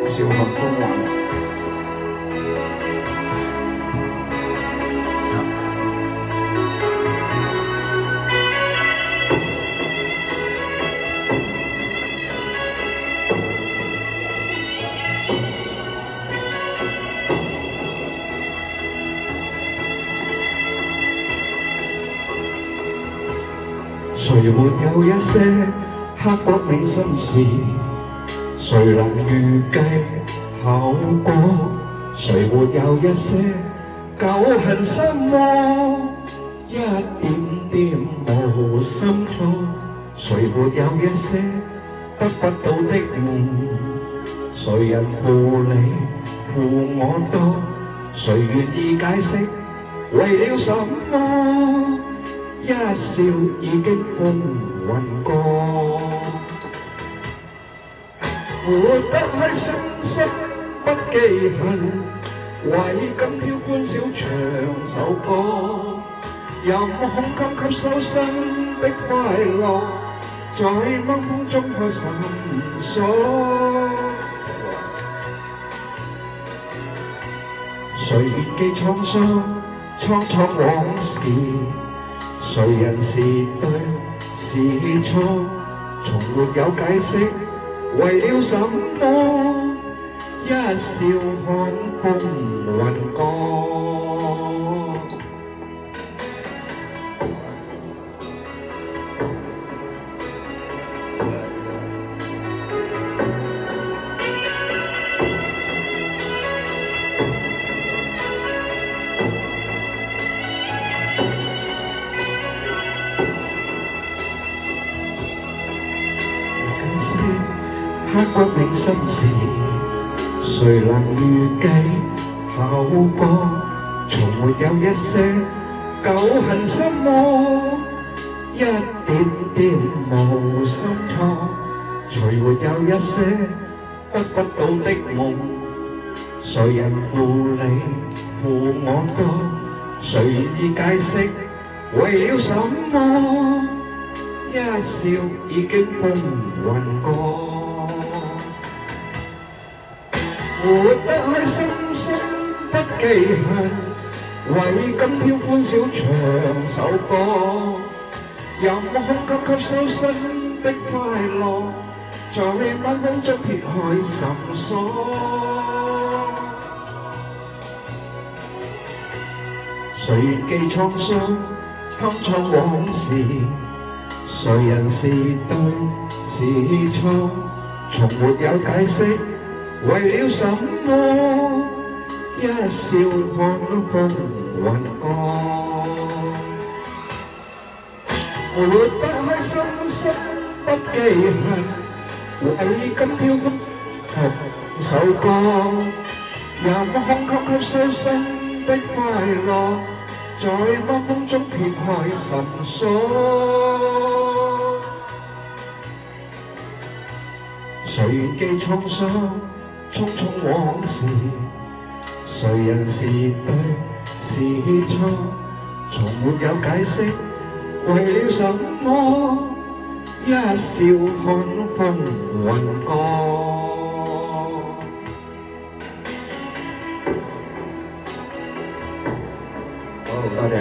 笑看風雲。誰沒有一些刻骨銘心事？誰能預計後果？誰沒有一些舊恨心魔？一點點無心錯。誰沒有一些得不到的夢？誰人負你負我多？誰願意解釋為了什麼？一笑已經風雲過，活得開心心不記恨，為今宵歡笑唱首歌，任空給收身的快樂，在晚風中開心鎖。誰願記滄桑蒼蒼往事？誰人是對是錯？從沒有解釋為了什麼？一笑看風雲過。刻骨銘心事，誰能預計後果？從沒有一些舊恨心魔，一點點無心錯。誰沒有一些得不到的夢？誰人負你負我多？誰願意解釋為了什麼？一笑已經風雲過。活得開心心不記恨，為今宵歡笑唱首歌，任空給收身的快樂，在晚風中撇開審鎖。誰願記滄桑蒼蒼往事？誰人是對是錯？從沒有解釋為了什麼？一笑看風雲過，活得開心心不記恨，為今宵歡唱首歌，任空給收身的快樂，在晚風中撇開審鎖。誰願記滄桑匆匆往事？誰人是對是錯？從沒有解釋為了什麼？一笑看風雲過。好，多謝。